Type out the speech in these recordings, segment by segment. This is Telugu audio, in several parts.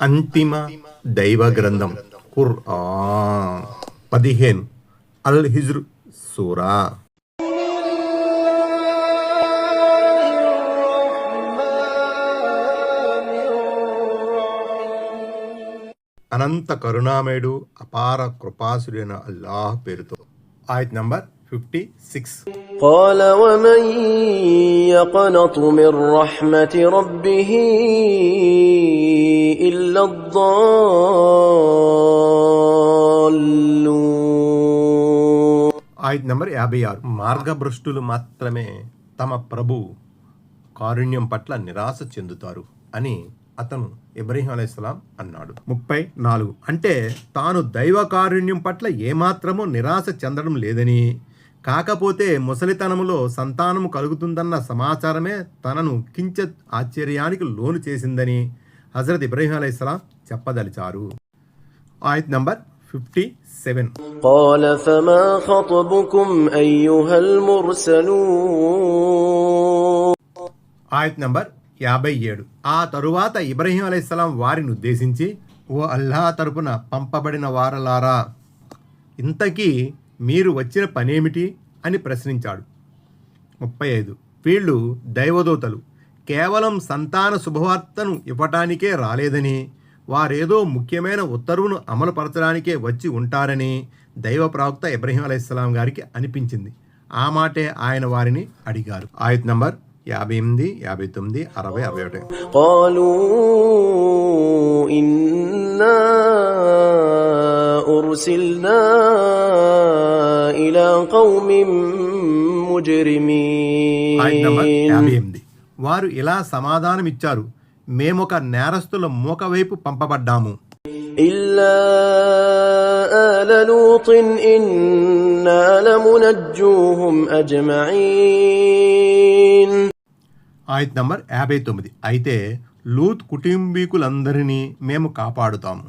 అంతిమ దైవ గ్రంథం ఖుర్ఆన్ 15 అల్ హిజ్ర్ సూరా. అనంత కరుణామయుడు అపార కృపాసుడైన అల్లాహ్ పేరుతో. ఆయత్ నంబర్ 56. قال ومن يقنط من رحمة ربه إلا الضالون. ఆయత్ నంబర్ 56. మార్గభ్రష్టులు మాత్రమే తమ ప్రభు కారుణ్యం పట్ల నిరాశ చెందుతారు అని అతను ఇబ్రహీం అలైహిస్సలాం అన్నాడు. 34. అంటే తాను దైవ కారుణ్యం పట్ల ఏమాత్రమూ నిరాశ చెందడం లేదని, కాకపోతే ముసలితనములో సంతానము కలుగుతుందన్న సమాచారమే తనను కించిత్ ఆశ్చర్యానికి లోను చేసిందని హజరత్ ఇబ్రహీం అలైహిస్సలాం చెప్పదలిచారు. ఆయత్ నంబర్ 57. قال فما خطبكم أيها المرسلون. ఆయత్ నంబర్ 57. ఆ తరువాత ఇబ్రహీం అలైహిస్సలాం వారిని ఉద్దేశించి, ఓ అల్లాహ్ తరపున పంపబడిన వారలారా, ఇంతకీ మీరు వచ్చిన పనేమిటి అని ప్రశ్నించాడు. 35. వీళ్ళు దైవదూతలు, కేవలం సంతాన శుభవార్తను ఇవ్వటానికే రాలేదని, వారేదో ముఖ్యమైన ఉత్తర్వును అమలుపరచడానికే వచ్చి ఉంటారని దైవ ప్రవక్త ఇబ్రహీం అలైహిస్సలాం గారికి అనిపించింది. ఆ మాటే ఆయన వారిని అడిగారు. ఆయత్ నంబర్ 58, 59, 60, 61. قالوا إنا أرسلنا إلى قوم مجرمين. ఆయత్ నంబర్ 58. వారు ఇలా సమాధానమిచ్చారు, మేమొక నేరస్తుల మూక వైపు పంపబడ్డాము. إلا آل لوط إنا لمنجوهم أجمعين. ఆయత్ నంబర్ 59. అయితే లూత్ కుటుంబీకులందరినీ మేము కాపాడుతాము.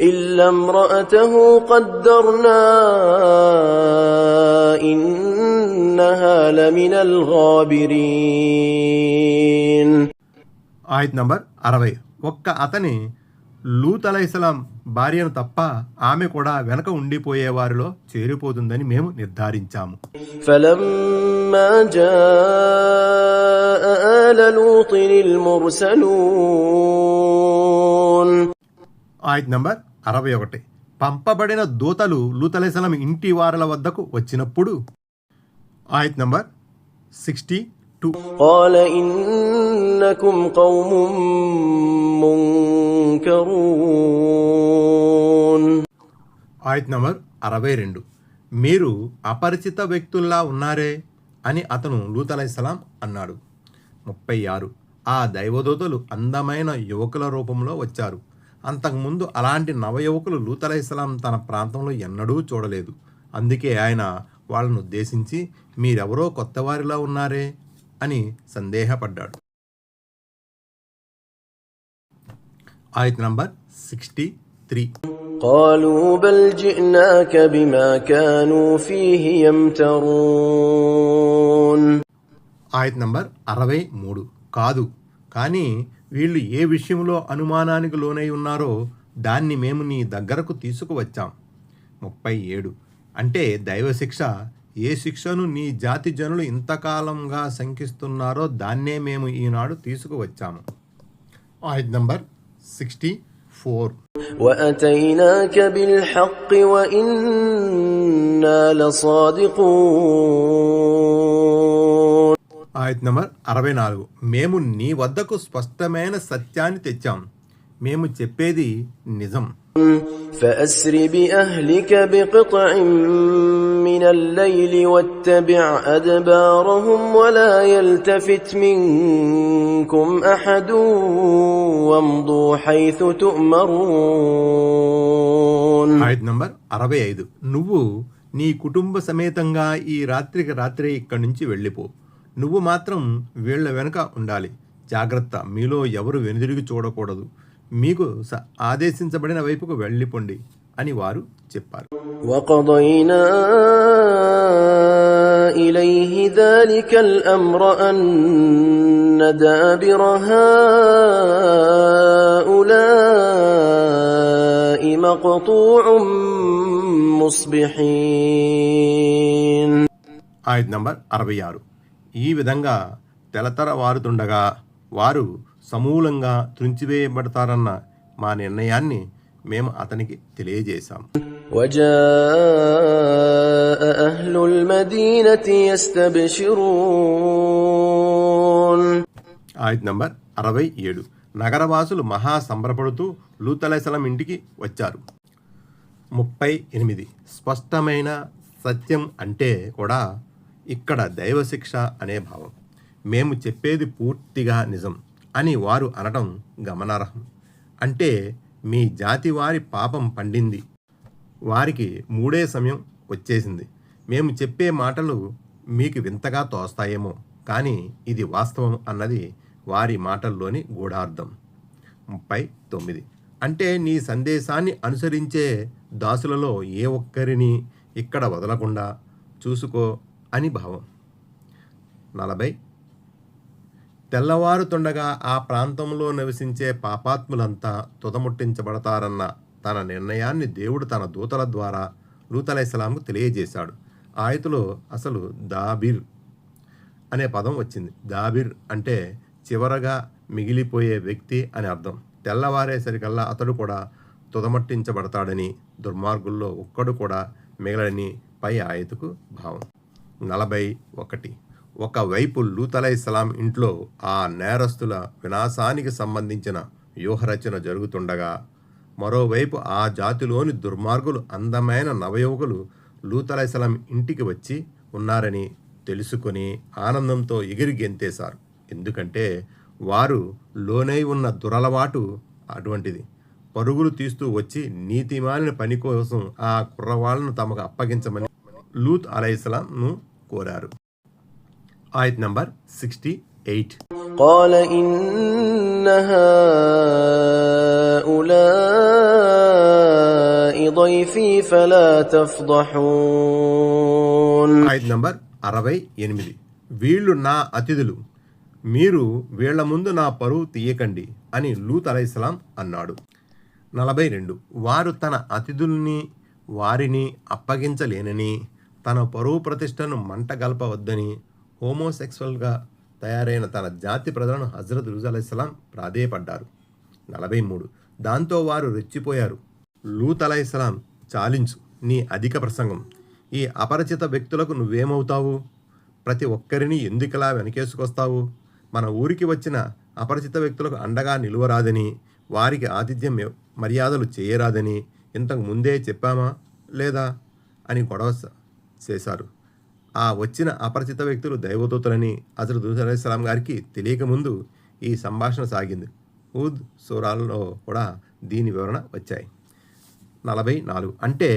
إلا امرأته قدرنا إنها لمن الغابرين. ఆయత్ నంబర్ 60. ఒక్క అతని లూత్ అలైహిస్సలాం భార్యను తప్ప ఆమె కూడా వెనక ఉండిపోయే వారిలో చేరిపోతుందని మేము నిర్ధారించాము. فلما جاء آل لوط المرسلون. ఆయత్ నంబర్ 61. పంపబడిన దూతలు లూత్ అలైహిస్సలాం ఇంటి వారల వద్దకు వచ్చినప్పుడు. ఆయత్ నంబర్ 62. قال إنكم قوم منكرون. ఆయత్ నంబర్ 62. మీరు అపరిచిత వ్యక్తుల్లా ఉన్నారే అని అతను లూత్ అలైహిస్సలాం అన్నాడు. 36. ఆ దైవదూతలు అందమైన యువకుల రూపంలో వచ్చారు. అంతకుముందు అలాంటి నవయువకులు లూత్ అలైహిస్సలాం తన ప్రాంతంలో ఎన్నడూ చూడలేదు. అందుకే ఆయన వాళ్ళను ఉద్దేశించి, మీరెవరో కొత్తవారిలా ఉన్నారే అని సందేహపడ్డాడు. ఆయత్ నంబర్ 63. قالوا بل جئناك بما كانوا فيه يمترون. ఆయత్ నంబర్ 63. కాదు, కానీ వీళ్ళు ఏ విషయంలో అనుమానానికి లోనై ఉన్నారో దాన్ని మేము నీ దగ్గరకు తీసుకువచ్చాం. 37. అంటే దైవశిక్ష, ఏ శిక్షను నీ జాతి జనులు ఇంతకాలంగా శంకిస్తున్నారో దాన్నే మేము ఈనాడు తీసుకువచ్చాము. ఆయత్ నంబర్ 64. وأتيناك بالحق وإنا لصادقون. ఆయత్ నంబర్ 64. మేము నీ వద్దకు స్పష్టమైన సత్యాన్ని తెచ్చాం, మేము చెప్పేది నిజం. فأسر بأهلك بقطع من الليل واتبع أدبارهم ولا يلتفت منكم أحد وامضوا حيث تؤمرون. ఆయత్ నంబర్ 65. నువ్వు నీ కుటుంబ సమేతంగా ఈ రాత్రికి రాత్రే ఇక్కడి నుంచి వెళ్ళిపో. నువ్వు మాత్రం వీళ్ల వెనుక ఉండాలి. జాగ్రత్త, మీలో ఎవరు వెనుదిరిగి చూడకూడదు. మీకు ఆదేశించబడిన వైపుకు వెళ్ళిపోండి అని వారు చెప్పారు. وقضينا إليه ذلك الأمر أن دابر هؤلاء مقطوع مصبحين. ఆయత్ నంబర్ 66. ఈ విధంగా తెలతర వారుతుండగా వారు సమూలంగా త్రుంచివేయబడతారన్న మా నిర్ణయాన్ని మేము అతనికి తెలియజేశాం. وجاء أهل المدينة يستبشرون. ఆయత్ నంబర్ 67. నగరవాసులు మహా సంబరపడుతూ లూత్ అలైహిస్సలాం ఇంటికి వచ్చారు. 38. స్పష్టమైన సత్యం అంటే కూడా ఇక్కడ దైవశిక్ష అనే భావం. మేము చెప్పేది పూర్తిగా నిజం అని వారు అనటం గమనార్హం. అంటే మీ జాతి వారి పాపం పండింది, వారికి మూడే సమయం వచ్చేసింది. మేము చెప్పే మాటలు మీకు వింతగా తోస్తాయేమో, కానీ ఇది వాస్తవం అన్నది వారి మాటల్లోని గూఢార్థం. 39. అంటే నీ సందేశాన్ని అనుసరించే దాసులలో ఏ ఒక్కరిని ఇక్కడ వదలకుండా చూసుకో అని భావం. 40. తెల్లవారుతుండగా ఆ ప్రాంతంలో నివసించే పాపాత్ములంతా తుదముట్టించబడతారన్న తన నిర్ణయాన్ని దేవుడు తన దూతల ద్వారా లూత్ అలైహిస్సలాంకు తెలియజేశాడు. ఆయతులో అసలు దాబిర్ అనే పదం వచ్చింది. దాబిర్ అంటే చివరగా మిగిలిపోయే వ్యక్తి అని అర్థం. తెల్లవారేసరికల్లా అతడు కూడా తుదమట్టించబడతాడని, దుర్మార్గుల్లో ఒక్కడు కూడా మిగలడని పై ఆయతుకు భావం. 41. ఒకవైపు లూత్ అలైహిస్సలాం ఇంట్లో ఆ నేరస్తుల వినాశానికి సంబంధించిన వ్యూహరచన జరుగుతుండగా, మరోవైపు ఆ జాతిలోని దుర్మార్గులు అందమైన నవయువకులు లూత్ అలైహిస్సలాం ఇంటికి వచ్చి ఉన్నారని తెలుసుకొని ఆనందంతో ఎగిరి గెంతేశారు. ఎందుకంటే వారు లోనై ఉన్న దురలవాటు అటువంటిది. పరుగులు తీస్తూ వచ్చి నీతిమాలిన పని కోసం ఆ కుర్రవాళ్లను తమకు అప్పగించమని లూత్ అలైహిస్సలాంను కోరారు. ఆయత్ నంబర్ 68. قال إن هؤلاء ضيفي فلا تفضحون. ఆయత్ నంబర్ 68. వీళ్ళు నా అతిథులు, మీరు వీళ్ల ముందు నా పరువు తీయకండి అని లూత్ అలైహిస్సలాం అన్నాడు. 42. వారు తన అతిథుల్ని వారిని అప్పగించలేనని, తన పరువు ప్రతిష్టను మంటగల్పవద్దని హోమోసెక్సువల్గా తయారైన తన జాతి ప్రజలను హజ్రత్ లూత్ అలైహిస్సలాం ప్రాధేయపడ్డారు. 43. దాంతో వారు రెచ్చిపోయారు. లూత్ అలైహిస్సలాం, చాలించు నీ అధిక ప్రసంగం. ఈ అపరిచిత వ్యక్తులకు నువ్వేమవుతావు? ప్రతి ఒక్కరిని ఎందుకలా వెనకేసుకొస్తావు? మన ఊరికి వచ్చిన అపరిచిత వ్యక్తులకు అండగా నిలువరాదని, వారికి ఆతిథ్యం మర్యాదలు చేయరాదని ఇంతకు ముందే చెప్పామా లేదా అని గొడవ చేశారు. ఆ వచ్చిన అపరిచిత వ్యక్తులు దైవదూతలని హజ్రత్ లూత్ అలైహిస్సలాం గారికి తెలియకముందు ఈ సంభాషణ సాగింది. హూద్ సూరాల్లో కూడా దీని వివరణ వచ్చాయి. 44. అంటే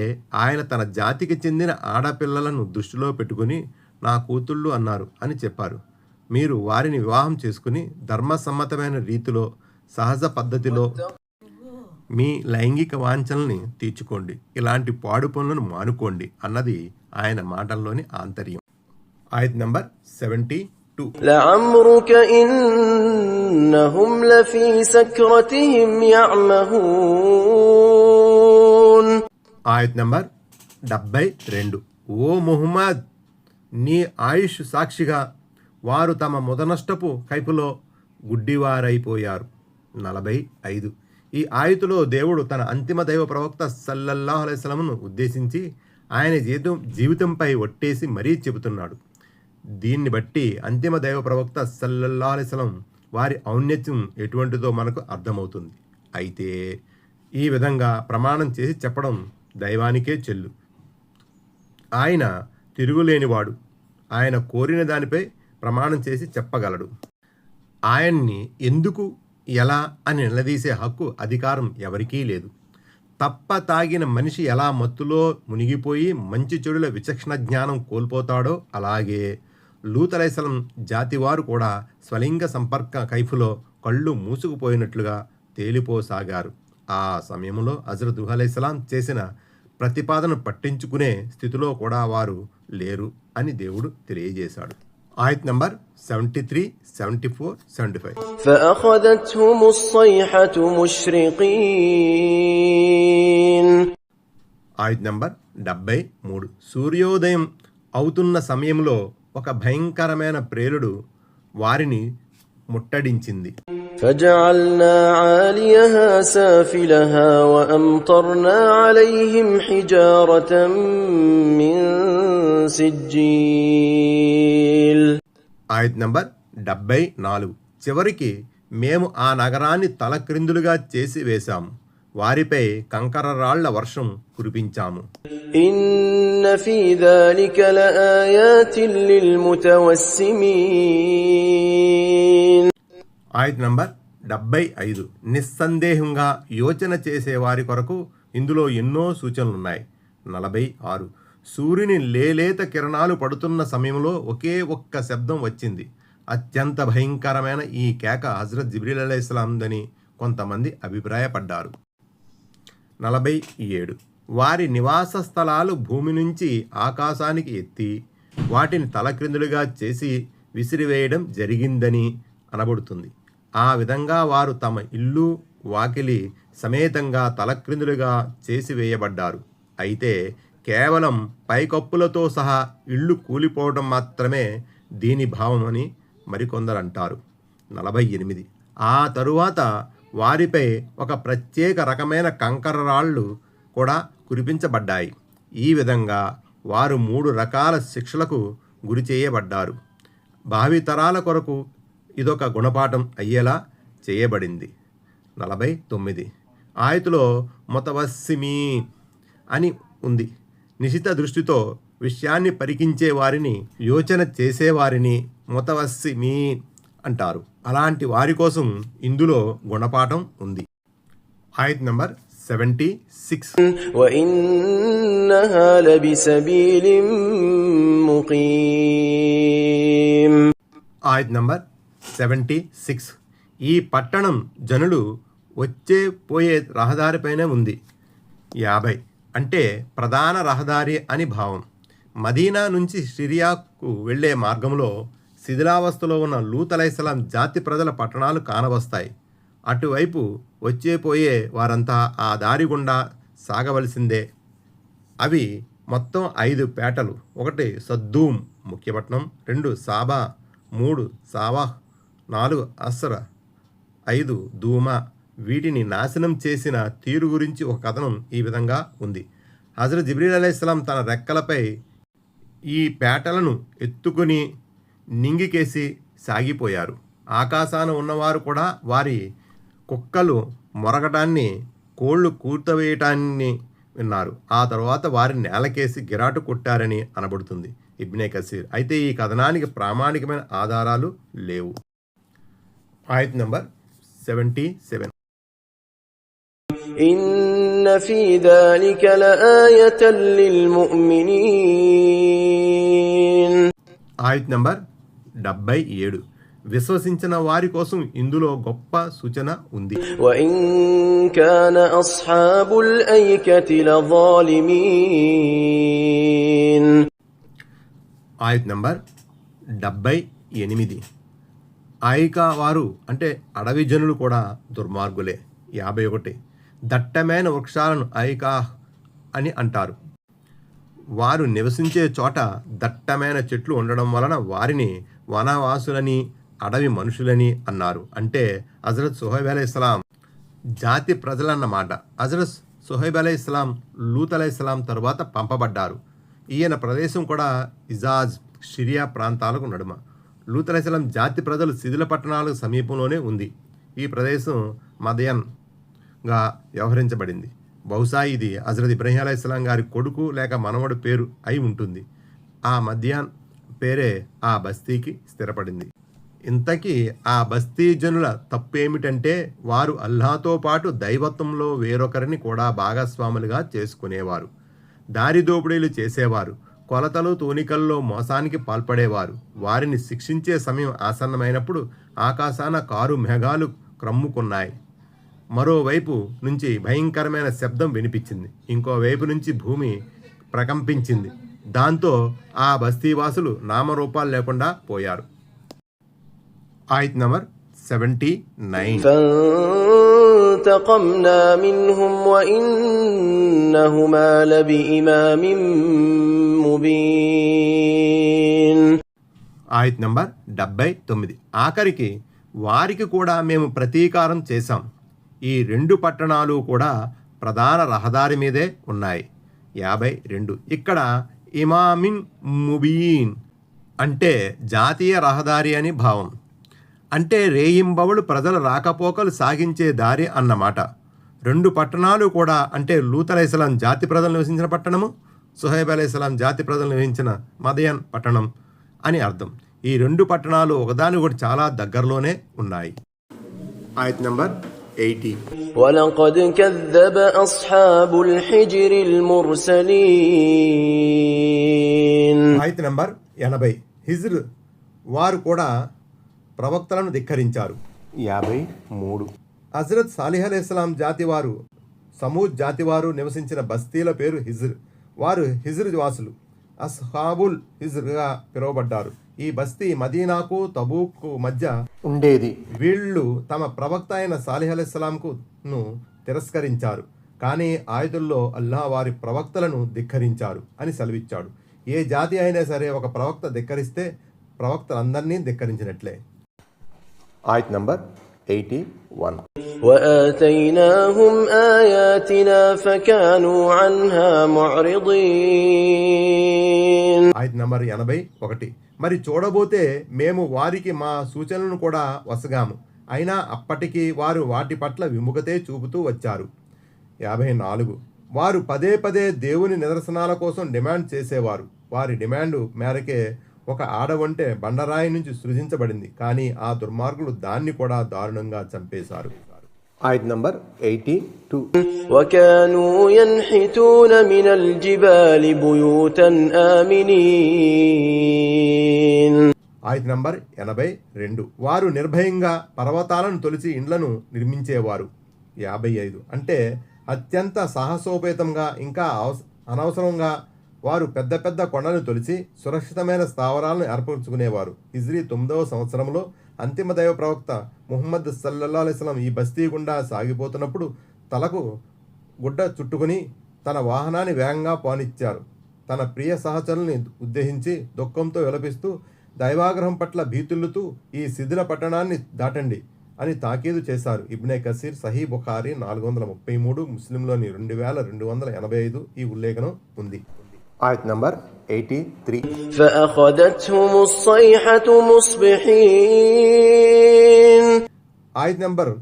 ఆయన తన జాతికి చెందిన ఆడపిల్లలను దృష్టిలో పెట్టుకుని నా కూతుళ్ళు అన్నారు అని చెప్పారు. మీరు వారిని వివాహం చేసుకుని ధర్మసమ్మతమైన రీతిలో సహజ పద్ధతిలో మీ లైంగిక వాంఛల్ని తీర్చుకోండి, ఇలాంటి పాడు పనులను మానుకోండి అన్నది ఆయన మాటల్లోని ఆంతర్యం. ఆయత్ నంబర్ 72. لعمرك إنهم لفي سكرتهم يعمهون. ఆయత్ నంబర్ 72. ఓ ముహమ్మద్, నీ ఆయుష్ సాక్షిగా వారు తమ ముదనష్టపు కైపులో గుడ్డివారైపోయారు. 45. ఈ ఆయతులో దేవుడు తన అంతిమ దైవ ప్రవక్త సల్లల్లాహు అలైహి వసల్లంను ఉద్దేశించి ఆయన జీవితంపై ఒట్టేసి మరీ చెబుతున్నాడు. దీన్ని బట్టి అంతిమ దైవ ప్రవక్త సల్లల్లాహు అలైహి వసల్లం వారి ఔన్నత్యం ఎటువంటిదో మనకు అర్థమవుతుంది. అయితే ఈ విధంగా ప్రమాణం చేసి చెప్పడం దైవానికే చెల్లు. ఆయన తిరుగులేనివాడు. ఆయన కోరిన దానిపై ప్రమాణం చేసి చెప్పగలడు. ఆయన్ని ఎందుకు, ఎలా అని నిలదీసే హక్కు, అధికారం ఎవరికీ లేదు. తప్ప తాగిన మనిషి ఎలా మత్తులో మునిగిపోయి మంచి చెడుల విచక్షణ జ్ఞానం కోల్పోతాడో అలాగే లూత్ అలైహిస్సలాం జాతివారు కూడా స్వలింగ సంపర్క కైఫులో కళ్ళు మూసుకుపోయినట్లుగా తేలిపోసాగారు. ఆ సమయంలో హజ్రత్ నూహ్ అలైహిస్సలాం చేసిన ప్రతిపాదన పట్టించుకునే స్థితిలో కూడా వారు లేరు అని దేవుడు తెలియజేశాడు. ఆయత్ నంబర్ 73, 74, 75. فأخذتهم الصيحة مشرقين. ఆయత్ నంబర్ 73. సూర్యోదయం అవుతున్న సమయంలో ఒక భయంకరమైన ప్రేలుడు వారిని ముట్టడించింది. فجعلنا عاليها سافلها وأمطرنا عليهم حجارة من سجيل. ఆయత్ నంబర్ 74. చివరికి మేము ఆ నగరాన్ని తలక్రిందులుగా చేసి వేశాము, వారిపై కంకర రాళ్ల వర్షం కురిపించాము. إن في ذلك لآيات للمتوسمين. ఆయత్ నంబర్ 75. నిస్సందేహంగా యోచన చేసే వారి కొరకు ఇందులో ఎన్నో సూచనలున్నాయి. 46. సూర్యుని లేలేత కిరణాలు పడుతున్న సమయంలో ఒకే ఒక్క శబ్దం వచ్చింది. అత్యంత భయంకరమైన ఈ కేక హజ్రత్ జిబ్రీల్ అలైహిస్సలాందని కొంతమంది అభిప్రాయపడ్డారు. 47. వారి నివాస స్థలాలు భూమి నుంచి ఆకాశానికి ఎత్తి వాటిని తలక్రిందులుగా చేసి విసిరివేయడం జరిగిందని అనబడుతుంది. ఆ విధంగా వారు తమ ఇల్లు వాకిలి సమేతంగా తలక్రిందులుగా చేసి వేయబడ్డారు. అయితే కేవలం పైకప్పులతో సహా ఇళ్ళు కూలిపోవడం మాత్రమే దీని భావమని మరికొందరంటారు. 48. ఆ తరువాత వారిపై ఒక ప్రత్యేక రకమైన కంకర రాళ్ళు కూడా కురిపించబడ్డాయి. ఈ విధంగా వారు 3 రకాల శిక్షలకు గురి చేయబడ్డారు. భావితరాల కొరకు ఇదొక గుణపాఠం అయ్యేలా చేయబడింది. 49. ఆయతులో ముతవస్సిమీ అని ఉంది. నిశిత దృష్టితో విషయాన్ని పరికించే వారిని, యోచన చేసేవారిని ముతవస్సిమీ అంటారు. అలాంటి వారి కోసం ఇందులో గుణపాఠం ఉంది. ఆయత్ నంబర్ 76. وإنها لبسبيل مقيم. ఆయత్ నంబర్ 76. ఈ పట్టణం జనులు వచ్చే పోయే రహదారిపైనే ఉంది. 50. అంటే ప్రధాన రహదారి అని భావం. మదీనా నుంచి సిరియాకు వెళ్లే మార్గంలో శిథిలావస్థలో ఉన్న లూత్ అలైహిస్సలాం జాతి ప్రజల పట్టణాలు కానవస్తాయి. అటువైపు వచ్చేపోయే వారంతా ఆ దారి గుండా సాగవలసిందే. అవి మొత్తం 5 పేటలు. 1 సద్దూమ్ ముఖ్యపట్నం, 2 సాబా, 3 సావాహ్, 4 అస్ర, 5 దూమా. వీటిని నాశనం చేసిన తీరు గురించి ఒక కథనం ఈ విధంగా ఉంది. హజరత్ జిబ్రీల్ అలైహిస్సలాం తన రెక్కలపై ఈ పేటలను ఎత్తుకుని నింగికేసి సాగిపోయారు. ఆకాశాన ఉన్నవారు కూడా వారి కుక్కలు మొరగటాన్ని, కోళ్లు కూర్తవేయటాన్ని విన్నారు. ఆ తర్వాత వారిని నేలకేసి గిరాటు కొట్టారని అనబడుతుంది ఇబ్నే కసీర్. అయితే ఈ కథనానికి ప్రామాణికమైన ఆధారాలు లేవు. ఆయత్ నంబర్ 77. إن في ذلك لآية للمؤمنين. ఆయత్ నంబర్ 77. విశ్వసించిన వారి కోసం ఇందులో గొప్ప సూచన ఉంది. وإن كان أصحاب الأيكة لظالمين. ఆయత్ నంబర్ 78. ఐకా వారు అంటే అడవి జనులు కూడా దుర్మార్గులే. 51. దట్టమైన వృక్షాలను ఐకా అని అంటారు. వారు నివసించే చోట దట్టమైన చెట్లు ఉండడం వలన వారిని వనవాసులని, అడవి మనుషులని అన్నారు. అంటే హజరత్ సుహైబ్ అలైహిస్సలాం జాతి ప్రజలన్నమాట. హజరత్ సుహైబ్ అలైహిస్సలాం లూత్ అలైహిస్సలాం తరువాత పంపబడ్డారు. ఈయన ప్రదేశం కూడా ఇజాజ్, సిరియా ప్రాంతాలకు నడుమ. లూత్ అలైహిస్సలాం జాతి ప్రజలు శిథిల పట్టణాలకు సమీపంలోనే ఉంది. ఈ ప్రదేశం మదయన్గా వ్యవహరించబడింది. బహుశా ఇది హజరత్ ఇబ్రహీం అలైహిస్సలాం గారి కొడుకు లేక మనవడి పేరు అయి ఉంటుంది. ఆ మద్యాన్ పేరే ఆ బస్తీకి స్థిరపడింది. ఇంతకీ ఆ బస్తీ జనుల తప్పేమిటంటే వారు అల్లాహతో పాటు దైవత్వంలో వేరొకరిని కూడా భాగస్వాములుగా చేసుకునేవారు, దారిదోపిడీలు చేసేవారు, కొలతలు తూనికల్లో మోసానికి పాల్పడేవారు. వారిని శిక్షించే సమయం ఆసన్నమైనప్పుడు ఆకాశాన కారు మేఘాలు క్రమ్ముకున్నాయి. మరోవైపు నుంచి భయంకరమైన శబ్దం వినిపించింది. ఇంకోవైపు నుంచి భూమి ప్రకంపించింది. దాంతో ఆ బస్తీవాసులు నామరూపాలు లేకుండా పోయారు. ఆయత్ నంబర్ 79. فانتقمنا منهم وإنهما لبإمام مبين. ఆయత్ నంబర్ 79. ఆఖరికి వారికి కూడా మేము ప్రతీకారం చేశాం. ఈ 2 పట్టణాలు కూడా ప్రధాన రహదారి మీదే ఉన్నాయి. 52. ఇక్కడ ఇమామిన్ ముబీన్ అంటే జాతీయ రహదారి అని భావం. అంటే రేయింబవళ్ళు ప్రజల రాకపోకలు సాగించే దారి అన్నమాట. 2 పట్టణాలు కూడా అంటే లూత్ అలైహిస్సలాం జాతి ప్రజలు నివసించిన పట్టణము, సుహైబ్ అలైహిస్సలాం జాతి ప్రజలు నివసించిన మదయన్ పట్టణం అని అర్థం. ఈ 2 పట్టణాలు ఒకదాని ఒకటి చాలా దగ్గరలోనే ఉన్నాయి. ఆయత్ నంబర్ 80. ولقد كذب أصحاب الحجر المرسلين. ఆయత్ నంబర్ 80. హిజ్ర్ వారు కూడా ప్రవక్తలను ధిక్కరించారు. 53. హజరత్ సాలిహ్ అలైహిస్సలాం జాతి వారు సమూద్ జాతి వారు నివసించిన బస్తీల పేరు హిజ్ర్. వారు హిజ్ర్ వాసులు అస్హాబుల్ హిజ్ర్గా పిలువబడ్డారు. ఈ బస్తీ మదీనాకు తబూక్ మధ్య ఉండేది. వీళ్ళు తమ ప్రవక్త అయిన సాలిహ్ అలైహిస్సలాంను తిరస్కరించారు. కానీ ఆయతుల్లో అల్లాహ్ వారి ప్రవక్తలను ధిక్కరించారు అని సెలవిచ్చాడు. ఏ జాతి అయినా సరే ఒక ప్రవక్త ధిక్కరిస్తే ప్రవక్తలందరినీ ధిక్కరించినట్లే. ఆయత్ నంబర్ 81. وآتيناهم آياتنا فكانوا عنها معرضين. ఆయత్ నంబర్ 81. మరి చూడబోతే మేము వారికి మా సూచనలను కూడా వసగాము, అయినా అప్పటికి వారు వాటి పట్ల విముఖతే చూపుతూ వచ్చారు. 54. వారు పదే పదే దేవుని నిదర్శనాల కోసం డిమాండ్ చేసేవారు. వారి డిమాండు మేరకే ఒక ఆడవంటే బండరాయి నుంచి సృజించబడింది. కానీ ఆ దుర్మార్గులు దాన్ని కూడా దారుణంగా చంపేశారు. ఆయత్ నంబర్ 82. وكانوا ينحتون من الجبال بيوتا آمنين. ఆయత్ నంబర్ 82. వారు నిర్భయంగా పర్వతాలను తొలిచి ఇండ్లను నిర్మించేవారు. 55. అంటే అత్యంత సాహసోపేతంగా ఇంకా అనవసరంగా వారు పెద్ద పెద్ద కొండలను తొలిచి సురక్షితమైన స్థావరాలను ఏర్పరచుకునేవారు. హిజ్రీ 9వ సంవత్సరంలో అంతిమ దైవ ప్రవక్త ముహమ్మద్ సల్లల్లాహు అలైహి వసల్లం ఈ బస్తీ గుండా సాగిపోతున్నప్పుడు తలకు గుడ్డ చుట్టుకుని తన వాహనాన్ని వేగంగా పోనిచ్చారు. తన ప్రియ సహచరుల్ని ఉద్దేశించి దుఃఖంతో విలపిస్తూ దైవాగ్రహం పట్ల భీతులుతూ ఈ శిథిల పట్టణాన్ని దాటండి అని తాకీదు చేశారు. ఇబ్నే కసీర్, సహీ బుఖారీ 433, ముస్లింలోని 2285 ఈ ఉల్లేఖనం ఉంది. ఆయత్ నంబర్ 83. فأخذتهم الصيحة مصبحين. ఆయత్ నంబర్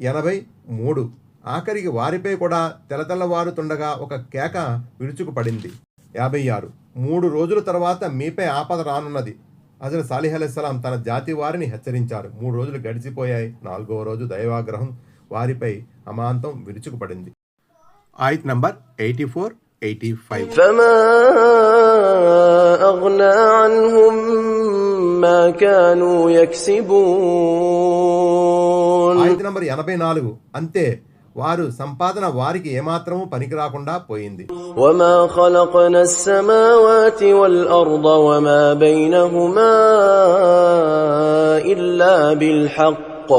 83. ఆఖరికి వారిపై కూడా తెల్లవారుతుండగా ఒక కేక విరుచుకుపడింది. 56. 3 రోజుల తర్వాత మీపై ఆపద రానున్నది. హజరత్ సాలిహ్ అలైహిస్సలాం తన జాతి వారిని హెచ్చరించారు. 3 రోజులు గడిచిపోయాయి. 4వ రోజు దైవాగ్రహం వారిపై అమాంతం విరుచుకుపడింది. ఆయత్ నంబర్ 84, 85. فما أغنى عنهم ما كانوا يكسبون. ఆయత్ నంబర్ 84. అంతే వారు సంపాదన వారికి ఏమాత్రము పనికి రాకుండా పోయింది. وما خلقنا السماوات والأرض وما بينهما إلا بالحق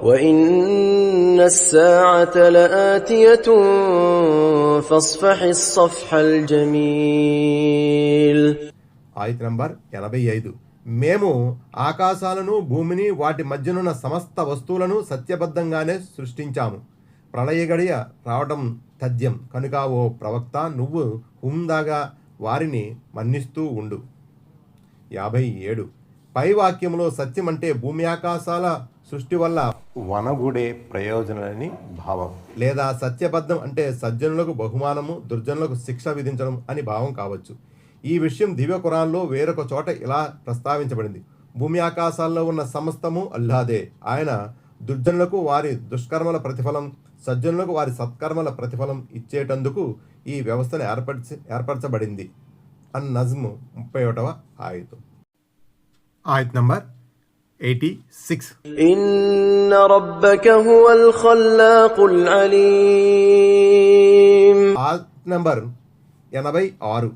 وإن الساعة لآتية فاصفح الصفح الجميل. ఆయత్ నంబర్ 85. మేము ఆకాశాలను భూమిని వాటి మధ్యనున్న సమస్త వస్తువులను సత్యబద్ధంగానే సృష్టించాము. ప్రళయ గడియ రావడం తథ్యం కనుక ఓ ప్రవక్త నువ్వు హుందాగా వారిని మన్నిస్తూ ఉండు. 57. పై వాక్యంలో సత్యం అంటే భూమి ఆకాశాల సృష్టి వల్ల వనగుడే ప్రయోజనాలని భావం, లేదా సత్యబద్ధం అంటే సజ్జనులకు బహుమానము, దుర్జనులకు శిక్ష విధించడం అని భావం కావచ్చు. ఈ విషయం దివ్య ఖురాన్లో వేరొక చోట ఇలా ప్రస్తావించబడింది: భూమి ఆకాశాల్లో ఉన్న సమస్తము అల్లాదే. ఆయన దుర్జనులకు వారి దుష్కర్మల ప్రతిఫలం, సజ్జనులకు వారి సత్కర్మల ప్రతిఫలం ఇచ్చేటందుకు ఈ వ్యవస్థను ఏర్పరచబడింది. అన్-నజ్మ్ 31వ ఆయతు. ఆయత్ నంబర్ 86. إن ربك هو الخلاق العليم. ఆయత్ నంబర్ 86.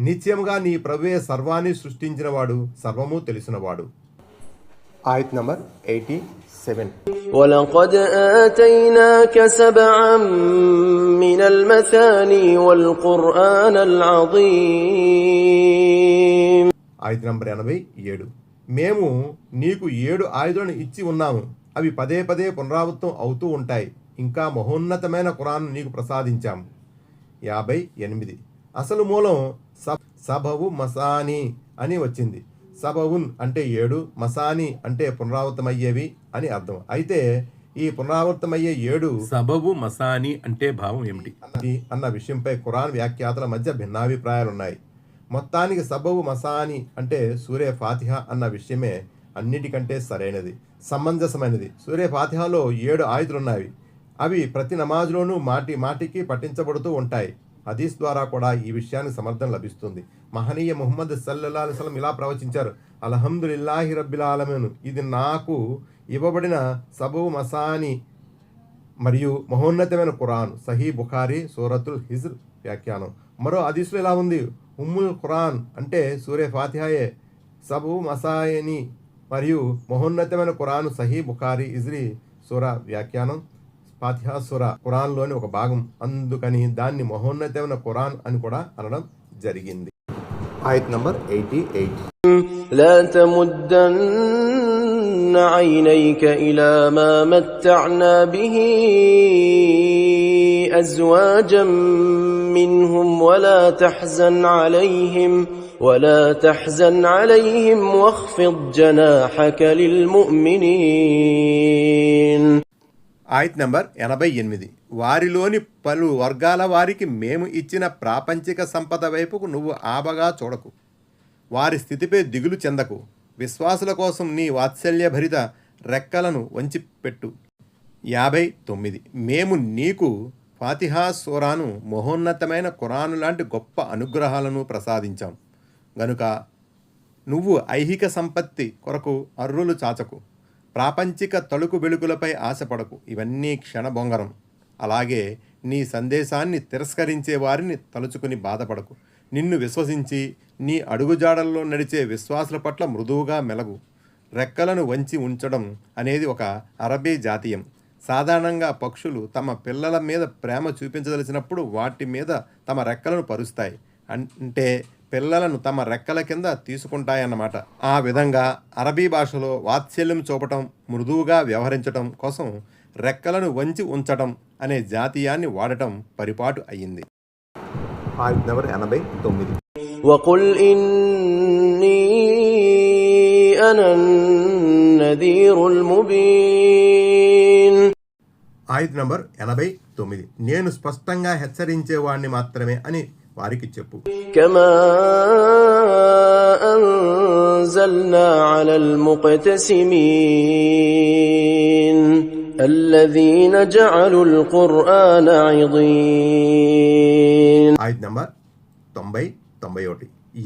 నిశ్చయముగా నీ ప్రభువే సర్వాన్ని సృష్టించినవాడు, సర్వము తెలిసినవాడు. ఆయత్ నంబర్ 87. ولقد آتيناك سبعا من المثاني والقرآن العظيم. ఆయత్ నంబర్ 87. మేము నీకు 7 ఆయుధాలను ఇచ్చి ఉన్నాము, అవి పదే పదే పునరావృతం అవుతూ ఉంటాయి. ఇంకా మహోన్నతమైన ఖురాన్ నీకు ప్రసాదించాము. 58. అసలు మూలం సబవు మసాని అని వచ్చింది. సబవున్ అంటే 7, మసాని అంటే పునరావృతమయ్యేవి అని అర్థం. అయితే ఈ పునరావృతమయ్యే 7 సబబు మసాని అంటే భావం ఏమిటి అన్న విషయంపై ఖురాన్ వ్యాఖ్యాతల మధ్య భిన్నాభిప్రాయాలున్నాయి. మొత్తానికి సబవు మసాని అంటే సూరే ఫాతిహా అన్న విషయమే అన్నిటికంటే సరైనది, సమంజసమైనది. సూరే ఫాతిహాలో 7 ఆయుధాలున్నాయి. అవి ప్రతి నమాజ్లోనూ మాటి మాటికి పఠించబడుతూ ఉంటాయి. హదీస్ ద్వారా కూడా ఈ విషయానికి సమర్థన లభిస్తుంది. మహనీయ ముహమ్మద్ సల్లల్లాహు అలైహి వసల్లం ఇలా ప్రవచించారు: అల్హమ్దులిల్లాహి రబ్బిల్ ఆలమీన్, ఇది నాకు ఇవ్వబడిన సబవు మసాని మరియు మహోన్నతమైన ఖురాన్. సహీ బుఖారీ సూరతుల్ హిజ్ర్ వ్యాఖ్యానం. మరో హదీస్లో ఇలా ఉంది: ఉమ్ముల్ ఖురాన్ అంటే సూరే ఫాతిహాయే సబు మసాయని మరియు మహోన్నతమైన ఖురాన్. సహీ బుఖారీ హిజ్రీ సూరా వ్యాఖ్యానం. ఫాతిహా సూరా ఖురాన్లోని ఒక భాగం, అందుకని దాన్ని మహోన్నతమైన ఖురాన్ అని కూడా అనడం జరిగింది. ఆయత్ నంబర్ 88. لا تمدن عينيك إلى ما متعنا به أزواجا منهم ولا تحزن عليهم واخفض جناحك للمؤمنين. ఆయత్ నంబర్ 88. వారిలోని పలు వర్గాల వారికి మేము ఇచ్చిన ప్రాపంచిక సంపద వైపుకు నువ్వు ఆబగా చూడకు, వారి స్థితిపై దిగులు చెందకు. విశ్వాసుల కోసం నీ వాత్సల్యభరిత రెక్కలను వంచిపెట్టు. 59. మేము నీకు ఫాతిహా సూరాను మహోన్నతమైన ఖురాను లాంటి గొప్ప అనుగ్రహాలను ప్రసాదించాం గనుక నువ్వు ఐహిక సంపత్తి కొరకు అర్రులు చాచకు, ప్రాపంచిక తలుకు వెలుగులపై ఆశపడకు. ఇవన్నీ క్షణభంగరం. అలాగే నీ సందేశాన్ని తిరస్కరించే వారిని తలుచుకుని బాధపడకు. నిన్ను విశ్వసించి నీ అడుగుజాడల్లో నడిచే విశ్వాసుల పట్ల మృదువుగా మెలగు. రెక్కలను వంచి ఉంచడం అనేది ఒక అరబీ జాతీయం. సాధారణంగా పక్షులు తమ పిల్లల మీద ప్రేమ చూపించదలిచినప్పుడు వాటి మీద తమ రెక్కలను పరుస్తాయి. అంటే పిల్లలను తమ రెక్కల కింద తీసుకుంటాయన్నమాట. ఆ విధంగా అరబీ భాషలో వాత్సల్యం చూపటం, మృదువుగా వ్యవహరించటం కోసం రెక్కలను వంచి ఉంచటం అనే జాతీయాన్ని వాడటం పరిపాటు అయ్యింది. ఆయత్ నంబర్ 89. وقل إني أنا النذير المبين. ఆయత్ నంబర్ 89. నేను స్పష్టంగా హెచ్చరించేవాడిని మాత్రమే అని వారికి చెప్పు. كما أنزلنا على المقتسمين الذين جعلوا القرآن عضين. ఆయత్ నంబర్ 90-91.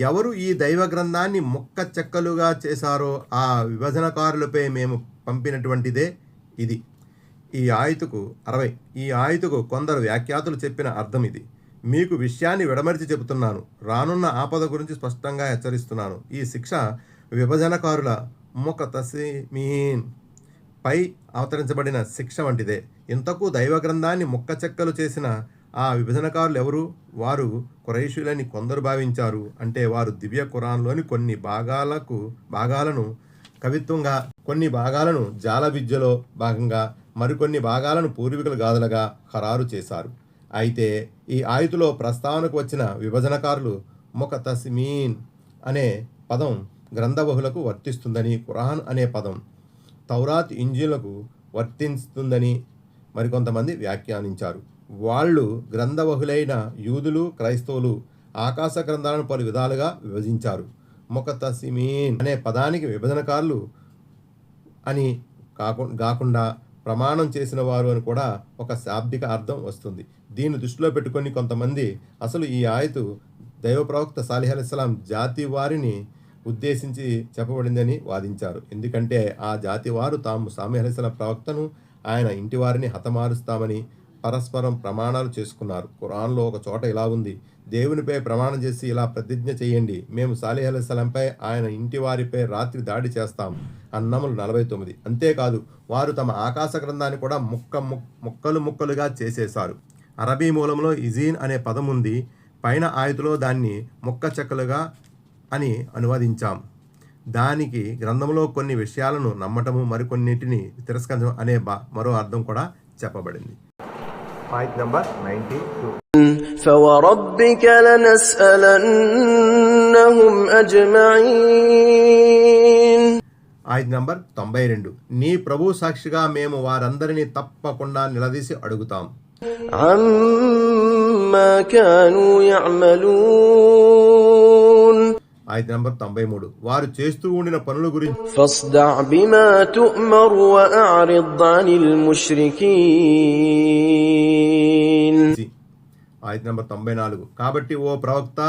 ఎవరు ఈ దైవ గ్రంథాన్ని ముక్క చెక్కలుగా చేశారో ఆ విభజనకారులపై మేము పంపినటువంటిదే ఇది. ఈ ఆయతుకు 60. ఈ ఆయతుకు కొందరు వ్యాఖ్యాతులు చెప్పిన అర్థం ఇది. మీకు విషయాన్ని విడమరిచి చెబుతున్నాను, రానున్న ఆపద గురించి స్పష్టంగా హెచ్చరిస్తున్నాను. ఈ శిక్ష విభజనకారుల ముఖతసిమీన్ పై అవతరించబడిన శిక్ష వంటిదే. ఇంతకు దైవ గ్రంథాన్ని ముక్క చెక్కలు చేసిన ఆ విభజనకారులు ఎవరు? వారు ఖురైషులని కొందరు భావించారు. అంటే వారు దివ్య ఖురాన్లోని కొన్ని భాగాలను కవిత్వంగా, కొన్ని భాగాలను జాల విద్యలో భాగంగా, మరికొన్ని భాగాలను పూర్వీకుల గాథలుగా ఖరారు చేశారు. అయితే ఈ ఆయతులో ప్రస్తావనకు వచ్చిన విభజనకారులు ముఖతసిమీన్ అనే పదం గ్రంథబహులకు వర్తిస్తుందని, ఖురాన్ అనే పదం తౌరాత్ ఇంజీలకు వర్తిస్తుందని మరికొంతమంది వ్యాఖ్యానించారు. వాళ్ళు గ్రంథబహులైన యూదులు, క్రైస్తవులు ఆకాశ గ్రంథాలను పలు విధాలుగా విభజించారు. ముఖతసిమీన్ అనే పదానికి విభజనకారులు అని కాకుండా ప్రమాణం చేసిన వారు అని కూడా ఒక శాబ్దిక అర్థం వస్తుంది. దీన్ని దృష్టిలో పెట్టుకొని కొంతమంది అసలు ఈ ఆయతు దైవ ప్రవక్త సాలిహ్ అలైహిస్సలాం జాతి వారిని ఉద్దేశించి చెప్పబడిందని వాదించారు. ఎందుకంటే ఆ జాతి వారు తాము సాలిహ్ అలైహిస్సలాం ప్రవక్తను, ఆయన ఇంటి వారిని హతమారుస్తామని, పరస్పరం ప్రమాణాలు చేసుకున్నారు. ఖురాన్లో ఒక చోట ఇలా ఉంది, దేవునిపై ప్రమాణం చేసి ఇలా ప్రతిజ్ఞ చేయండి, మేము సాలిహ్ అలైహిస్సలాంపై ఆయన ఇంటి వారిపై రాత్రి దాడి చేస్తాం. అన్నములు 49. అంతేకాదు వారు తమ ఆకాశ గ్రంథాన్ని కూడా ముక్కలుగా చేసేశారు. అరబీ మూలంలో ఇజీన్ అనే పదం ఉంది. పైన ఆయతులో దాన్ని ముక్క చెక్కలుగా అని అనువదించాం. దానికి గ్రంథంలో కొన్ని విషయాలను నమ్మటము, మరికొన్నిటిని తిరస్కరించడం అనే మరో అర్థం కూడా చెప్పబడింది. ఆయత్ నంబర్ 92. فوربك لنسألنهم أجمعين. ఆయత్ నంబర్ 92. నీ ప్రభు సాక్షిగా మేము వారందరినీ తప్పకుండా నిలదీసి అడుగుతాం. عما كانوا يعملون. ఆయత్ నంబర్ 93. వారు చేస్తూ ఉండిన పనుల గురించి فاصدع بما تؤمر وأعرض عن المشركين. ఆయత్ నంబర్ 94. కాబట్టి ఓ ప్రవక్త,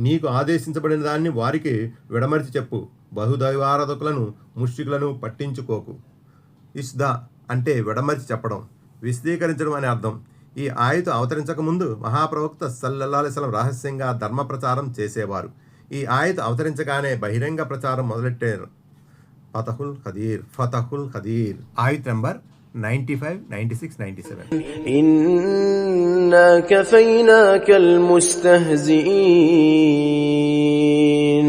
నీకు ఆదేశించబడిన దాన్ని వారికి విడమర్చి చెప్పు, బహుదైవారాధకులను ముష్రికులను పట్టించుకోకు. ఇస్దా అంటే విడమర్చి చెప్పడం, విశదీకరించడం అనే అర్థం. ఈ ఆయత అవతరించక ముందు మహాప్రవక్త సల్లల్లాహు అలైహి వసల్లం రహస్యంగా ధర్మ ప్రచారం చేసేవారు. ఈ ఆయత అవతరించగానే బహిరంగ ప్రచారం మొదలెట్టారు. ఫతహుల్ ఖదీర్. ఆయత్ నంబర్ 95, 96, 97. إنا كفيناك المستهزئين.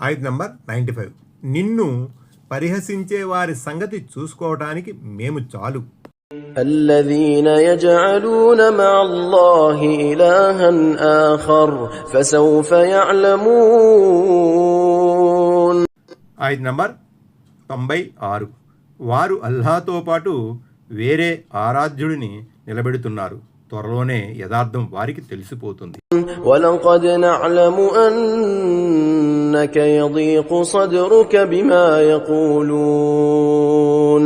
ఆయత్ నంబర్ 95. నిన్ను పరిహసించే వారి సంగతి చూసుకోవటానికి మేము చాలు. الذين يجعلون مع الله إلها آخر فسوف يعلمون. ఆయత్ నంబర్ 96. వారు అల్లాహ్తో పాటు వేరే ఆరాధ్యుడిని నిలబెడుతున్నారు. త్వరలోనే యథార్థం వారికి తెలిసిపోతుంది. ولقد نعلم أنك يضيق صدرك بما يقولون.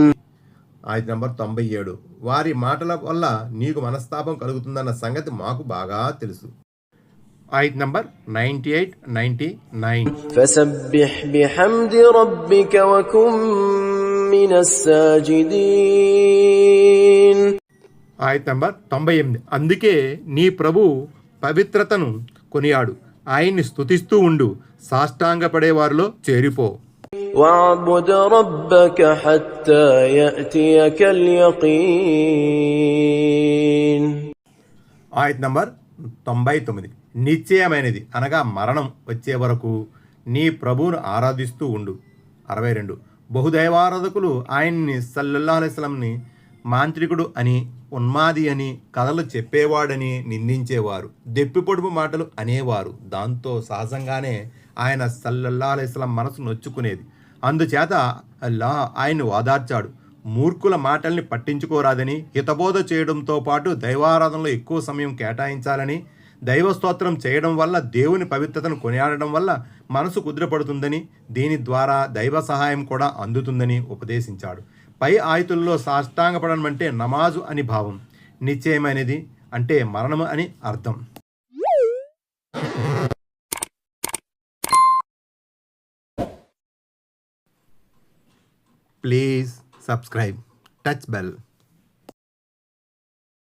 ఆయత్ నంబర్ 97. వారి మాటల వల్ల నీకు మనస్తాపం కలుగుతుందన్న సంగతి మాకు బాగా తెలుసు. ఆయత్ నంబర్ 98, 99. فسبح بحمد ربك وكن من الساجدين. ఆయత్ నంబర్ 98. అందుకే నీ ప్రభు పవిత్రతను కొనియాడు, ఆయన్ని స్తుతిస్తూ ఉండు, సాష్టాంగపడే వారిలో చేరిపో. واعبد ربك حتى يأتيك اليقين. ఆయత్ నంబర్ 99. నిశ్చయమైనది అనగా మరణం వచ్చే వరకు నీ ప్రభువును ఆరాధిస్తూ ఉండు. 62. బహుదైవారాధకులు ఆయన్ని సల్లల్లాహు అలైహి వసల్లంని మాంత్రికుడు అని, ఉన్మాది అని, కథలు చెప్పేవాడని నిందించేవారు, దెప్పిపొడుపు మాటలు అనేవారు. దాంతో సహజంగానే ఆయన సల్లల్లాహు అలైహి వసల్లం మనసు నొచ్చుకునేది. అందుచేత అల్లాహ్ ఆయన్ని ఓదార్చాడు. మూర్ఖుల మాటల్ని పట్టించుకోరాదని, హితబోధ చేయడంతో పాటు దైవారాధనలో ఎక్కువ సమయం కేటాయించాలని, దైవ స్తోత్రం చేయడం వల్ల దేవుని పవిత్రతను కొనియాడడం వల్ల మనసు కుదురపడుతుందని, దీని ద్వారా దైవ సహాయం కూడా అందుతుందని ఉపదేశించాడు. పై ఆయతుల్లో సాష్టాంగపడడం అంటే నమాజు అని భావం, నిశ్చయమైనది అంటే మరణము అని అర్థం. Please subscribe, touch bell.